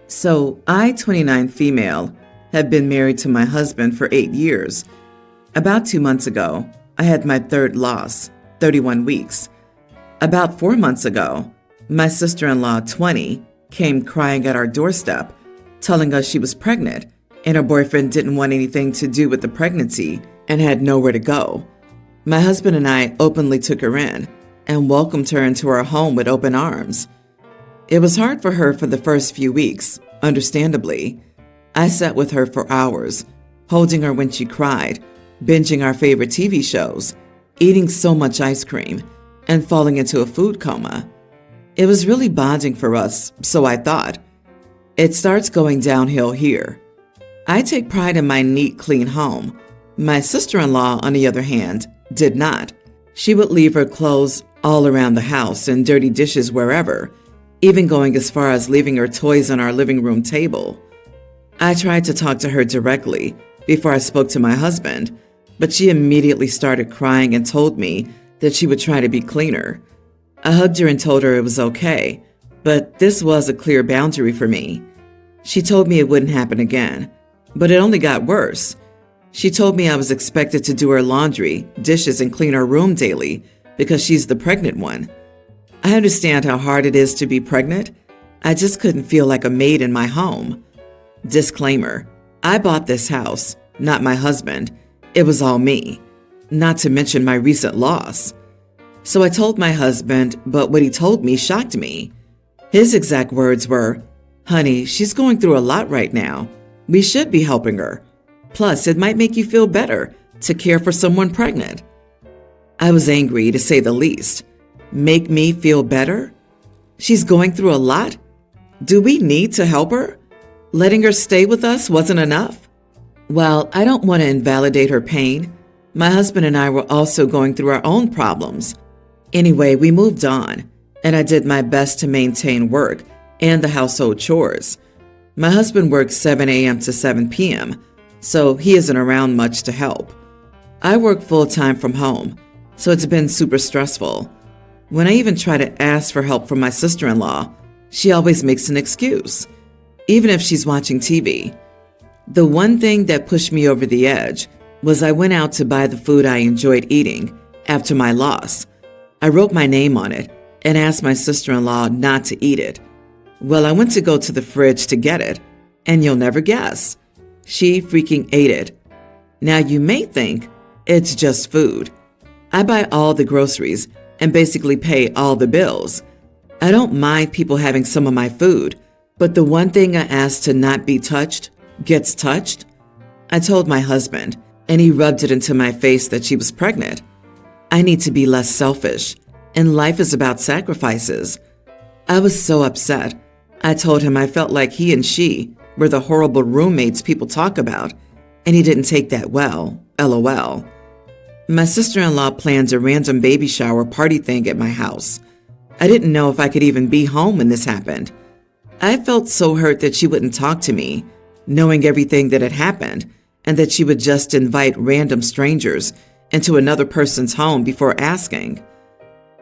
So, I, 29 female, have been married to my husband for 8 years. About 2 months ago, I had my third loss, 31 weeks. About 4 months ago, my sister-in-law, 20, came crying at our doorstep, telling us she was pregnant and her boyfriend didn't want anything to do with the pregnancy and had nowhere to go. My husband and I openly took her in and welcomed her into our home with open arms. It was hard for her for the first few weeks, understandably. I sat with her for hours, holding her when she cried, binging our favorite TV shows, eating so much ice cream, and falling into a food coma. It was really bonding for us, so I thought. It starts going downhill here. I take pride in my neat, clean home. My sister-in-law, on the other hand, did not. She would leave her clothes all around the house and dirty dishes wherever, even going as far as leaving her toys on our living room table. I tried to talk to her directly before I spoke to my husband, but she immediately started crying and told me that she would try to be cleaner. I hugged her and told her it was okay, but this was a clear boundary for me. She told me it wouldn't happen again, but it only got worse. She told me I was expected to do her laundry, dishes, and clean her room daily because she's the pregnant one. I understand how hard it is to be pregnant. I just couldn't feel like a maid in my home. Disclaimer: I bought this house, not my husband. It was all me, not to mention my recent loss. So I told my husband, but what he told me shocked me. His exact words were, "Honey, she's going through a lot right now. We should be helping her. Plus, it might make you feel better to care for someone pregnant." I was angry, to say the least. Make me feel better? She's going through a lot? Do we need to help her? Letting her stay with us wasn't enough? Well, I don't want to invalidate her pain. My husband and I were also going through our own problems. Anyway, we moved on, and I did my best to maintain work and the household chores. My husband works 7 a.m. to 7 p.m., so he isn't around much to help. I work full-time from home, so it's been super stressful. When I even try to ask for help from my sister-in-law, she always makes an excuse, even if she's watching TV. The one thing that pushed me over the edge was I went out to buy the food I enjoyed eating after my loss. I wrote my name on it and asked my sister-in-law not to eat it. Well, I went to go to the fridge to get it, and you'll never guess. She freaking ate it. Now you may think it's just food. I buy all the groceries and basically pay all the bills. I don't mind people having some of my food, but the one thing I asked to not be touched gets touched. I told my husband, and he rubbed it into my face that she was pregnant. I need to be less selfish, and life is about sacrifices. I was so upset. I told him I felt like he and she were the horrible roommates people talk about, and he didn't take that well, LOL. My sister-in-law planned a random baby shower party thing at my house. I didn't know if I could even be home when this happened. I felt so hurt that she wouldn't talk to me, knowing everything that had happened, and that she would just invite random strangers into another person's home before asking.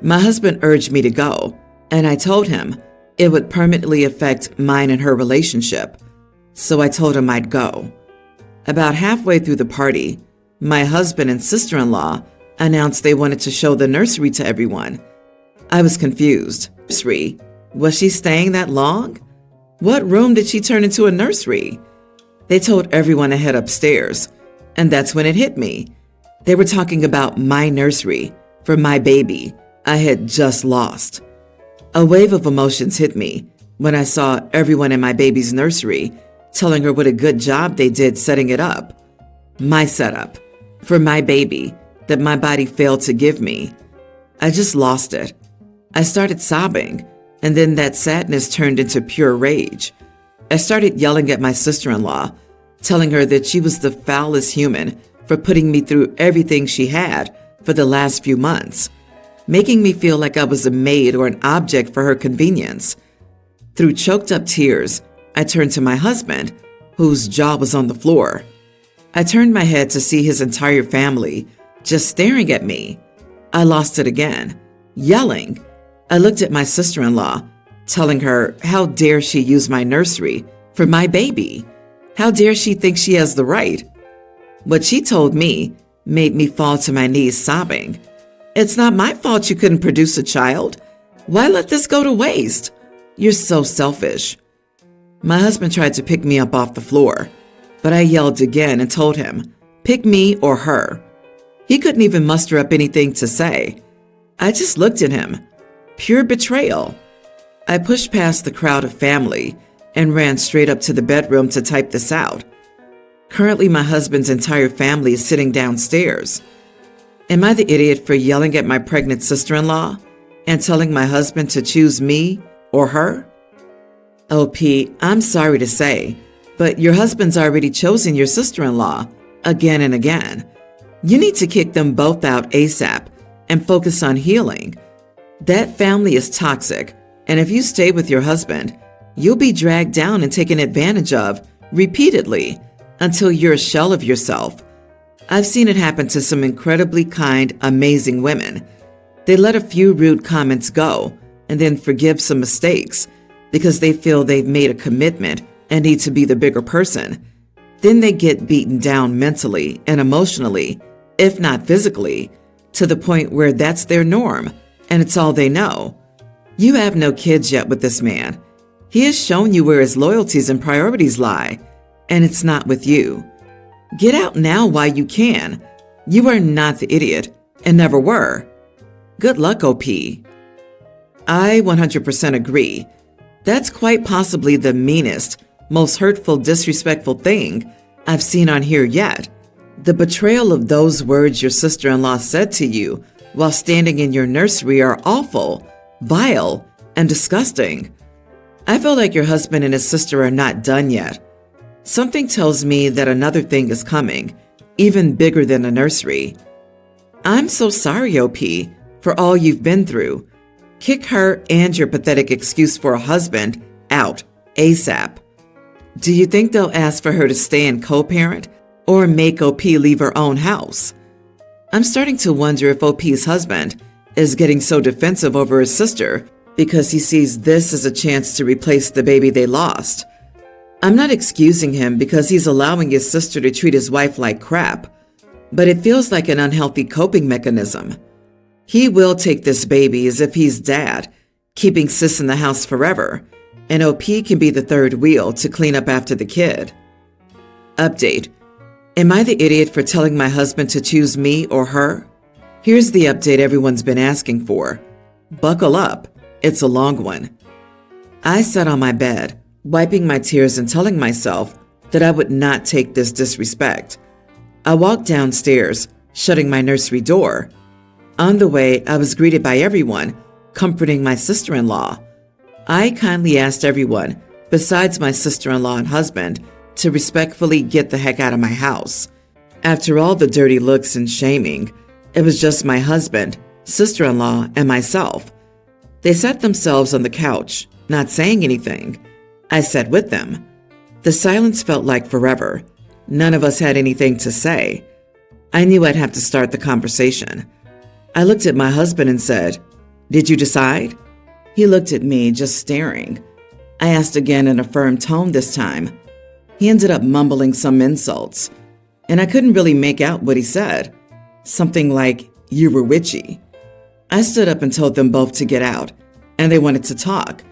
My husband urged me to go, and I told him it would permanently affect mine and her relationship, so I told him I'd go. About halfway through the party, my husband and sister-in-law announced they wanted to show the nursery to everyone. I was confused. Nursery? Was she staying that long? What room did she turn into a nursery? They told everyone to head upstairs, and that's when it hit me. They were talking about my nursery for my baby I had just lost. A wave of emotions hit me when I saw everyone in my baby's nursery telling her what a good job they did setting it up. My setup for my baby that my body failed to give me. I just lost it. I started sobbing, and then that sadness turned into pure rage. I started yelling at my sister-in-law, telling her that she was the foulest human for putting me through everything she had for the last few months, making me feel like I was a maid or an object for her convenience. Through choked up tears, I turned to my husband, whose jaw was on the floor. I turned my head to see his entire family just staring at me. I lost it again, yelling. I looked at my sister-in-law, telling her how dare she use my nursery for my baby. How dare she think she has the right? What she told me made me fall to my knees sobbing. It's not my fault you couldn't produce a child. Why let this go to waste? You're so selfish. My husband tried to pick me up off the floor, but I yelled again and told him, pick me or her. He couldn't even muster up anything to say. I just looked at him. Pure betrayal. I pushed past the crowd of family and ran straight up to the bedroom to type this out. Currently, my husband's entire family is sitting downstairs. Am I the idiot for yelling at my pregnant sister-in-law and telling my husband to choose me or her? OP, I'm sorry to say, but your husband's already chosen your sister-in-law again and again. You need to kick them both out ASAP and focus on healing. That family is toxic, and if you stay with your husband, you'll be dragged down and taken advantage of repeatedly until you're a shell of yourself. I've seen it happen to some incredibly kind, amazing women. They let a few rude comments go and then forgive some mistakes because they feel they've made a commitment and need to be the bigger person. Then they get beaten down mentally and emotionally, if not physically, to the point where that's their norm and it's all they know. You have no kids yet with this man. He has shown you where his loyalties and priorities lie, and it's not with you. Get out now while you can. You are not the idiot and never were. Good luck, OP. I 100% agree. That's quite possibly the meanest, most hurtful, disrespectful thing I've seen on here yet. The betrayal of those words your sister-in-law said to you while standing in your nursery are awful, vile, and disgusting. I feel like your husband and his sister are not done yet. Something tells me that another thing is coming, even bigger than a nursery. I'm so sorry, OP, for all you've been through. Kick her and your pathetic excuse for a husband out ASAP. Do you think they'll ask for her to stay and co-parent or make OP leave her own house? I'm starting to wonder if OP's husband is getting so defensive over his sister because he sees this as a chance to replace the baby they lost. I'm not excusing him because he's allowing his sister to treat his wife like crap, but it feels like an unhealthy coping mechanism. He will take this baby as if he's dad, keeping sis in the house forever, and OP can be the third wheel to clean up after the kid. Update. Am I the idiot for telling my husband to choose me or her? Here's the update everyone's been asking for. Buckle up. It's a long one. I sat on my bed, wiping my tears and telling myself that I would not take this disrespect. I walked downstairs, shutting my nursery door. On the way, I was greeted by everyone, comforting my sister-in-law. I kindly asked everyone, besides my sister-in-law and husband, to respectfully get the heck out of my house. After all the dirty looks and shaming, it was just my husband, sister-in-law, and myself. They sat themselves on the couch, not saying anything. I sat with them. The silence felt like forever. None of us had anything to say. I knew I'd have to start the conversation. I looked at my husband and said, "Did you decide?" He looked at me, just staring. I asked again in a firm tone this time. He ended up mumbling some insults, and I couldn't really make out what he said. Something like, "You were witchy." I stood up and told them both to get out, and they wanted to talk,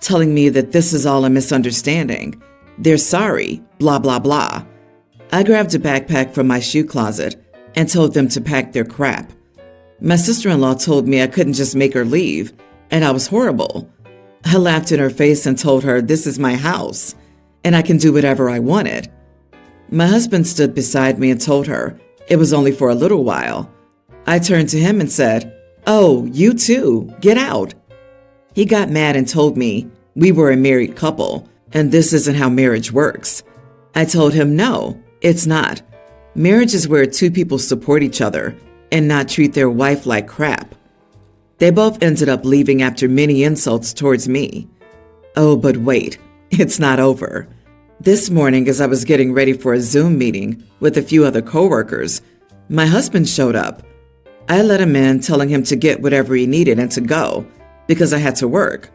telling me that this is all a misunderstanding. They're sorry, blah, blah, blah. I grabbed a backpack from my shoe closet and told them to pack their crap. My sister-in-law told me I couldn't just make her leave, and I was horrible. I laughed in her face and told her this is my house, and I can do whatever I wanted. My husband stood beside me and told her it was only for a little while. I turned to him and said, "Oh, you too, get out." He got mad and told me we were a married couple, and this isn't how marriage works. I told him no, it's not. Marriage is where two people support each other and not treat their wife like crap. They both ended up leaving after many insults towards me. Oh, but wait, it's not over. This morning, as I was getting ready for a Zoom meeting with a few other coworkers, my husband showed up. I let him in, telling him to get whatever he needed and to go, because I had to work.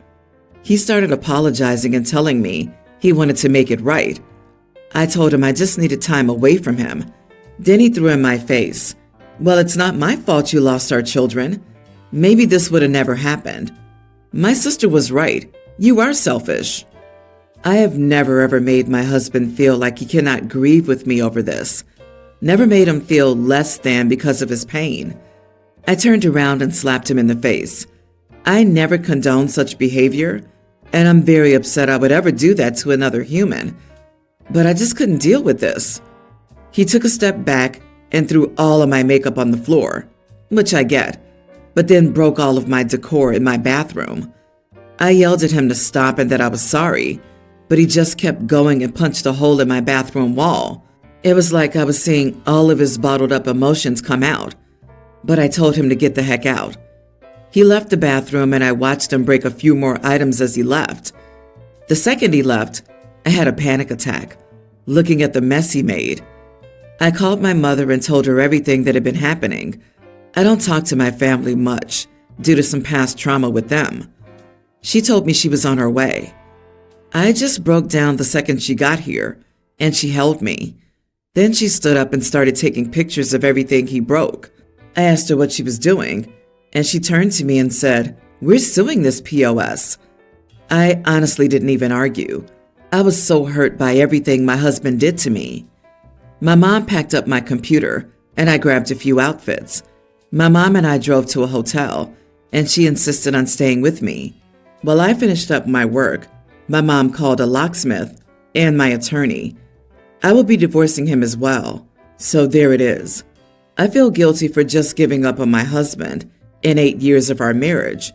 He started apologizing and telling me he wanted to make it right. I told him I just needed time away from him. Then he threw in my face, "Well, it's not my fault you lost our children. Maybe this would have never happened." My sister was right. You are selfish. I have never ever made my husband feel like he cannot grieve with me over this. Never made him feel less than because of his pain. I turned around and slapped him in the face. I never condone such behavior, and I'm very upset I would ever do that to another human. But I just couldn't deal with this. He took a step back and threw all of my makeup on the floor, which I get, but then broke all of my decor in my bathroom. I yelled at him to stop and that I was sorry, but he just kept going and punched a hole in my bathroom wall. It was like I was seeing all of his bottled up emotions come out, but I told him to get the heck out. He left the bathroom and I watched him break a few more items as he left. The second he left, I had a panic attack, looking at the mess he made. I called my mother and told her everything that had been happening. I don't talk to my family much due to some past trauma with them. She told me she was on her way. I just broke down the second she got here, and she held me. Then she stood up and started taking pictures of everything he broke. I asked her what she was doing, and she turned to me and said, "We're suing this POS." I honestly didn't even argue. I was so hurt by everything my husband did to me. My mom packed up my computer, and I grabbed a few outfits. My mom and I drove to a hotel, and she insisted on staying with me. While I finished up my work, my mom called a locksmith and my attorney. I will be divorcing him as well, so there it is. I feel guilty for just giving up on my husband in 8 years of our marriage,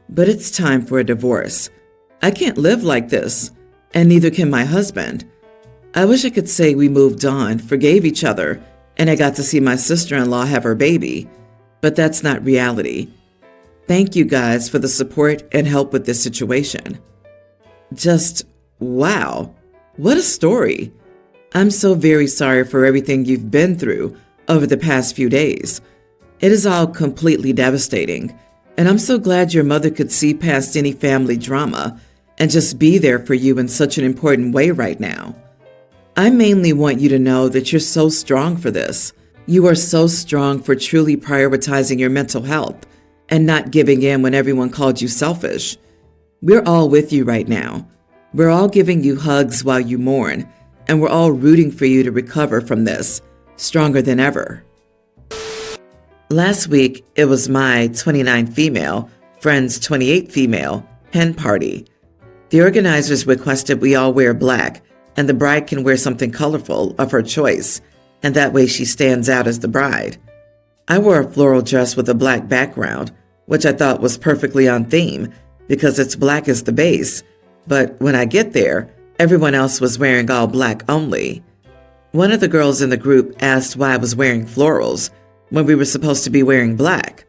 but it's time for a divorce. I can't live like this, and neither can my husband. I wish I could say we moved on, forgave each other, and I got to see my sister-in-law have her baby, but that's not reality. Thank you guys for the support and help with this situation. Just, wow, what a story. I'm so very sorry for everything you've been through over the past few days. It is all completely devastating, and I'm so glad your mother could see past any family drama and just be there for you in such an important way right now. I mainly want you to know that you're so strong for this. You are so strong for truly prioritizing your mental health and not giving in when everyone called you selfish. We're all with you right now. We're all giving you hugs while you mourn, and we're all rooting for you to recover from this, stronger than ever. Last week, it was my 29 female, friend's 28 female hen party. The organizers requested we all wear black, and the bride can wear something colorful of her choice, and that way she stands out as the bride. I wore a floral dress with a black background, which I thought was perfectly on theme because it's black as the base, but when I get there, everyone else was wearing all black only. One of the girls in the group asked why I was wearing florals when we were supposed to be wearing black.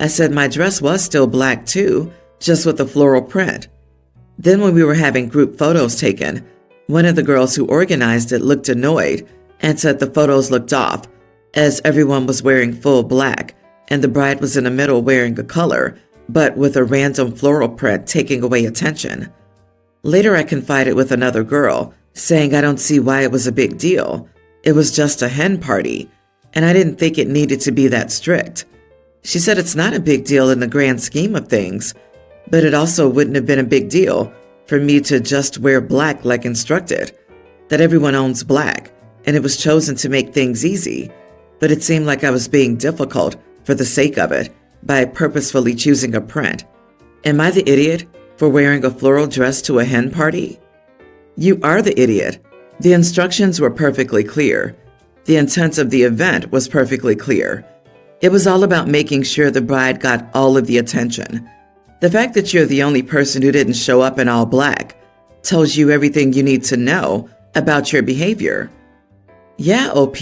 I said my dress was still black too, just with a floral print. Then when we were having group photos taken, one of the girls who organized it looked annoyed and said the photos looked off, as everyone was wearing full black and the bride was in the middle wearing a color, but with a random floral print taking away attention. Later I confided with another girl, saying I don't see why it was a big deal. It was just a hen party, and I didn't think it needed to be that strict. She said it's not a big deal in the grand scheme of things, but it also wouldn't have been a big deal for me to just wear black like instructed, that everyone owns black, and it was chosen to make things easy, but it seemed like I was being difficult for the sake of it by purposefully choosing a print. Am I the idiot for wearing a floral dress to a hen party? You are the idiot. The instructions were perfectly clear. The intent of the event was perfectly clear. It was all about making sure the bride got all of the attention. The fact that you're the only person who didn't show up in all black tells you everything you need to know about your behavior. Yeah, OP,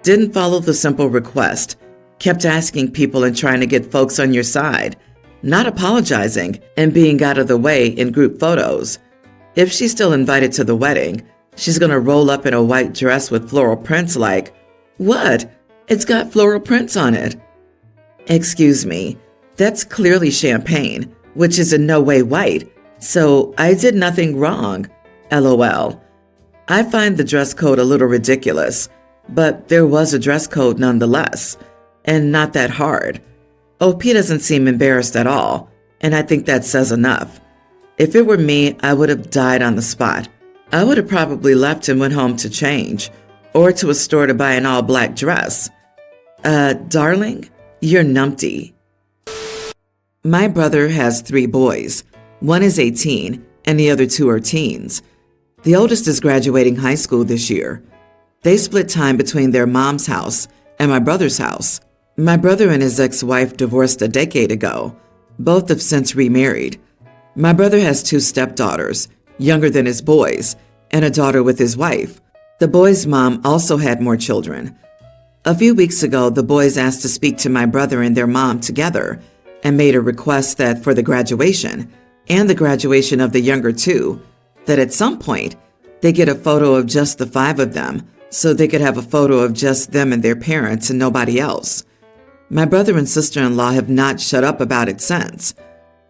didn't follow the simple request, kept asking people and trying to get folks on your side, not apologizing and being out of the way in group photos. If she's still invited to the wedding, she's going to roll up in a white dress with floral prints like, "What? It's got floral prints on it." Excuse me, that's clearly champagne, which is in no way white, So I did nothing wrong. LOL. I find the dress code a little ridiculous, but there was a dress code nonetheless, and not that hard. OP doesn't seem embarrassed at all, and I think that says enough. If it were me, I would have died on the spot. I would have probably left and went home to change, or to a store to buy an all-black dress. Darling, you're numpty. My brother has 3 boys. One is 18, and the other 2 are teens. The oldest is graduating high school this year. They split time between their mom's house and my brother's house. My brother and his ex-wife divorced a decade ago. Both have since remarried. My brother has 2 stepdaughters, younger than his boys, and a daughter with his wife. The boys' mom also had more children. A few weeks ago, the boys asked to speak to my brother and their mom together and made a request that for the graduation and the graduation of the younger 2, that at some point they get a photo of just the 5 of them so they could have a photo of just them and their parents and nobody else. My brother and sister-in-law have not shut up about it since.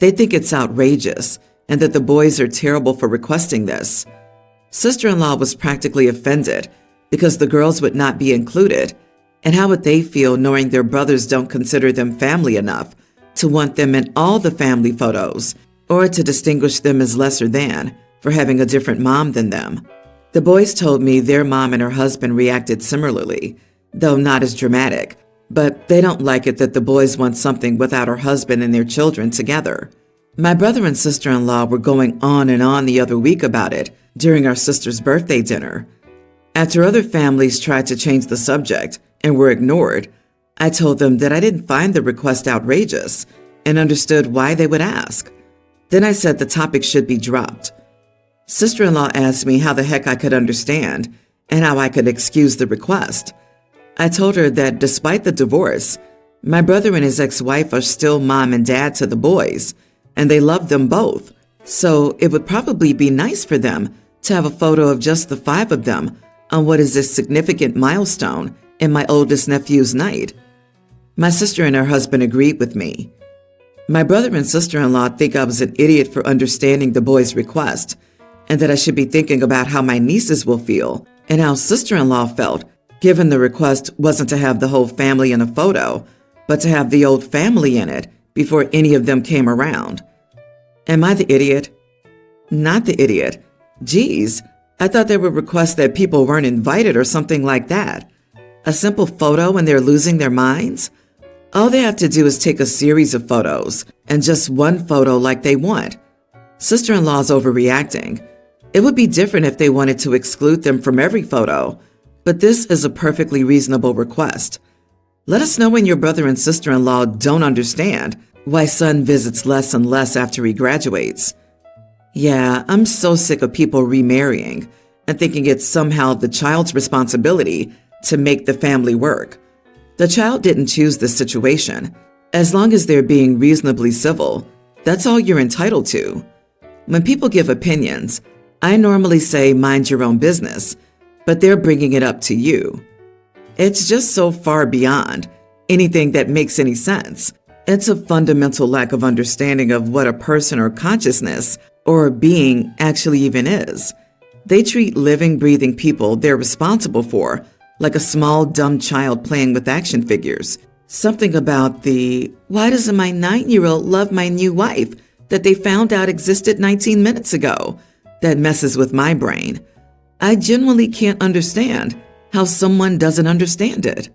They think it's outrageous and that the boys are terrible for requesting this. Sister-in-law was practically offended because the girls would not be included, and how would they feel knowing their brothers don't consider them family enough to want them in all the family photos or to distinguish them as lesser than for having a different mom than them. The boys told me their mom and her husband reacted similarly, though not as dramatic, but they don't like it that the boys want something without her husband and their children together. My brother and sister-in-law were going on and on the other week about it during our sister's birthday dinner. After other families tried to change the subject and were ignored, I told them that I didn't find the request outrageous and understood why they would ask. Then I said the topic should be dropped. Sister-in-law asked me how the heck I could understand and how I could excuse the request. I told her that despite the divorce, my brother and his ex-wife are still mom and dad to the boys, and they love them both, so it would probably be nice for them to have a photo of just the 5 of them on what is a significant milestone in my oldest nephew's night. My sister and her husband agreed with me. My brother and sister-in-law think I was an idiot for understanding the boys' request, and that I should be thinking about how my nieces will feel and how sister-in-law felt, given the request wasn't to have the whole family in a photo, but to have the old family in it before any of them came around. Am I the idiot? Not the idiot. Geez, I thought there were requests that people weren't invited or something like that. A simple photo and they're losing their minds? All they have to do is take a series of photos and just one photo like they want. Sister-in-law's overreacting. It would be different if they wanted to exclude them from every photo, but this is a perfectly reasonable request. Let us know when your brother and sister-in-law don't understand why son visits less and less after he graduates. Yeah, I'm so sick of people remarrying and thinking it's somehow the child's responsibility to make the family work. The child didn't choose this situation. As long as they're being reasonably civil, that's all you're entitled to. When people give opinions, I normally say mind your own business, but they're bringing it up to you. It's just so far beyond anything that makes any sense. It's a fundamental lack of understanding of what a person or consciousness or being actually even is. They treat living, breathing people they're responsible for like a small, dumb child playing with action figures. Something about the, why doesn't my 9-year-old love my new wife that they found out existed 19 minutes ago, that messes with my brain. I genuinely can't understand how someone doesn't understand it.